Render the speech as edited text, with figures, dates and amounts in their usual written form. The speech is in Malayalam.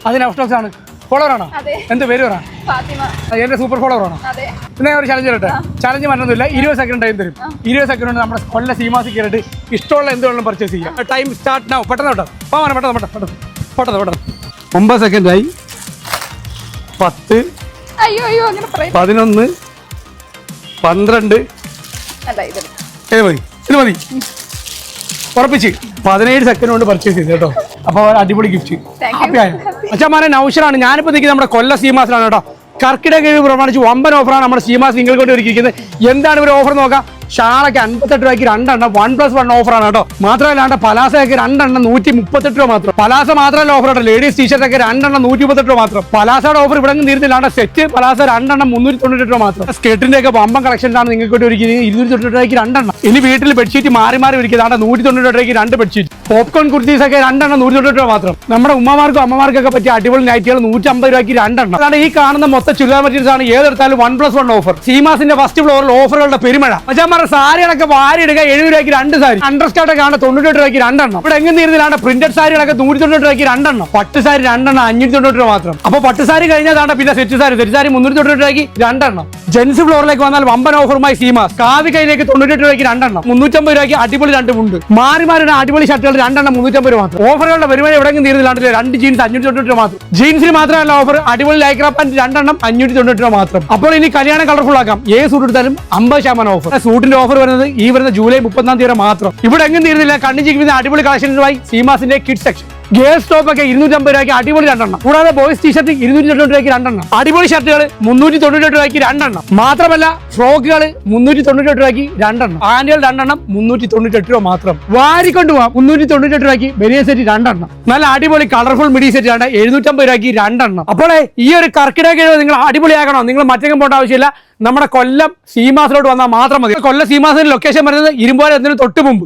അത് നൗസ്റ്റോക്സ് ആണ്. ഫോളോവർ ആണോ? എന്ത് പേര് പറ? എന്റെ സൂപ്പർ ഫോളോവർ ആണോ? പിന്നെ ഒരു ചലഞ്ച് തരട്ടെ. ചലഞ്ച് മറ്റൊന്നുമില്ല, 20 സെക്കൻഡ് ടൈം തരും. 20 സെക്കൻഡ് കൊണ്ട് നമ്മുടെ കൊല്ല സീമാസിൽ കയറിയിട്ട് ഇഷ്ടമുള്ള എന്ത് വേണം പർച്ചേസ് ചെയ്യാം. Time start now. പെട്ടെന്ന് കേട്ടോ, പെട്ടെന്ന് 9 സെക്കൻഡായി. 10, 11, 12. ഇത് മതി ഉറപ്പിച്ച് 17 സെക്കൻഡ് കൊണ്ട് പർച്ചേസ് ചെയ്ത് കേട്ടോ. അപ്പൊ അടിപൊളി ഗിഫ്റ്റ്. അച്ഛന്മാരെ നൗഷറാണ്. ഞാനിപ്പോ നിൽക്കുന്നത് നമ്മുടെ കൊല്ല സീമാസിലാണ് കേട്ടോ. കർക്കിടക കിഴിവ് പ്രമാണിച്ച് വമ്പൻ ഓഫറാണ് നമ്മുടെ സീമാസ് നിങ്ങൾ കൊണ്ട് ഒരുക്കിയിരിക്കുന്നത്. എന്താണ് ഒരു ഓഫർ നോക്കാം. ഷാളൊക്കെ 58 രൂപയ്ക്ക് 2 എണ്ണം 1+1 ഓഫറാണ് കേട്ടോ. മാത്രമല്ലാണ്ട് പലാസയൊക്കെ 2 എണ്ണം 138 രൂപ മാത്രം. പലാസ മാത്രമല്ല ഓഫർ കേട്ടോ. ലേഡീസ് ടീഷർട്ട് ഒക്കെ 2 എണ്ണം 138 രൂപ മാത്രം. പലാസയുടെ ഓഫർ ഇവിടെ തീർന്നില്ലാണ്ട് സെറ്റ് പലാസ 2 എണ്ണം 398 രൂപ മാത്രം. സ്കേർട്ടിന്റെ ഒക്കെ വമ്പൻ കളക്ഷനാണ് നിങ്ങൾക്ക് ഒരുക്കിയത്. 298 രൂപയ്ക്ക് 2 എണ്ണം. ഇനി വീട്ടിൽ ബെഡ്ഷീറ്റ് മാറി ഒരുക്കിയതാണ് 198 രൂപയ്ക്ക് 2 ബെഡ്ഷീറ്റ്. പോപ്കോൺ കുർത്തീസ് ഒക്കെ 2 എണ്ണം 198 രൂപ മാത്രം. നമ്മുടെ ഉമ്മമാർക്കും അമ്മമാർക്കൊക്കെ പറ്റിയ അടിപൊളി നൈറ്റുകൾ 150 രൂപയ്ക്ക് 2 എണ്ണം. അതാണ് ഈ കാണുന്ന മൊത്തം ചുരിദാർ മെറ്റീരിയൽസ് ആണ്. ഏതെടുത്താലും 1+1 ഓഫർ. സീമാസിന്റെ ഫസ്റ്റ് ഫ്ലോറിൽ ഓഫറുകളുടെ പെരുമഴ. അച്ഛന്മാരുടെ സാരികളൊക്കെ വാരി ഇടുക. 70 രൂപയ്ക്ക് 2 സാരി. അണ്ടർസ്കേർട്ടൊക്കെ ആണ് 98 രൂപയ്ക്ക് 2 എണ്ണം. ഇവിടെ എങ്ങനെ തീർന്നിലാണ് പ്രിന്റഡ് സാരികളൊക്കെ 198 രൂപയ്ക്ക് 2 എണ്ണം. പട്ട് സാരി 2 എണ്ണം 598 രൂപ മാത്രം. അപ്പൊ പട്ട് സാരി കഴിഞ്ഞാൽ പിന്നെ സെറ്റ് സാരി 398 രൂപയ്ക്ക് 2 എണ്ണം. ജെൻസ് ഫ്ലോറിലേക്ക് വന്നാൽ വമ്പൻ ഓഫറുമായി സീമാസ്. കാവി കൈയിലേക്ക് 98 രൂപയ്ക്ക് 2 എണ്ണം. 350 രൂപയ്ക്ക് അടിപൊളി 2 മുണ്ട്. മാറി അടിപൊളി ഷർട്ടുകൾ 2 എണ്ണം 350 രൂപ മാത്രം. ഓഫറുകളുടെ വരുമാനം എവിടെയെങ്കിലും തീർന്നില്ലാണ്ടില്ല. 2 ജീൻസ് 598 രൂപ മാത്രം. ജീൻസിന് മാത്രമല്ല ഓഫർ. അടിപൊളി ലൈക്ര പാന്റ് 2 എണ്ണം 598 രൂപ മാത്രം. അപ്പോൾ ഇനി കല്യാണം കളർഫുൾ ആക്കാം. ഏത് സൂട്ട് എടുത്താലും 50% ഓഫർ. സൂട്ടിന്റെ ഓഫർ വരുന്നത് ഈ വരുന്ന ജൂലൈ 30 തീയതി മാത്രം. ഇവിടെ എങ്ങും തീർന്നില്ല. കണ്ണിച്ചിരിക്കുന്ന അടിപൊളി കളക്ഷനുമായി സീമാസിന്റെ കിഡ്സ് സെക്ഷൻ. ഗേൾസ് ടോപ്പ് ഒക്കെ 250 രൂപയ്ക്ക് അടിപൊളി 2 എണ്ണം. കൂടാതെ ബോയ്സ് ടീഷർട്ട് 298 രൂപയ്ക്ക് 2 എണ്ണം. അടിപൊളി ഷർട്ടുകൾ 398 രൂപയ്ക്ക് 2 എണ്ണം. മാത്രമല്ല ഫ്രോക്കുകൾ 398 രൂപയ്ക്ക് 2 എണ്ണം. ആനുവൽ 2 എണ്ണം 398 രൂപ മാത്രം. വാരിക്കൊണ്ട് പോവാം. 398 രൂപയ്ക്ക് ബനിയൻ സെറ്റ് 2 എണ്ണം. നല്ല അടിപൊളി കളർഫുൾ മിഡി സെറ്റ് ആണ് 750 രൂപയ്ക്ക് 2 എണ്ണം. അപ്പോൾ ഈ ഒരു കർക്കിടക കിഴിവ് നിങ്ങൾ അടിപൊളിയാക്കണോ? നിങ്ങൾ മറ്റെങ്കിലും പോകേണ്ട ആവശ്യമില്ല. നമ്മുടെ കൊല്ലം സീമാസിലോട്ട് വന്നാൽ മാത്രം മതി. കൊല്ലം സീമാസിന്റെ ലൊക്കേഷൻ വരുന്നത് ഇരുമ്പോല എന്നതിന് തൊട്ട് മുമ്പ്.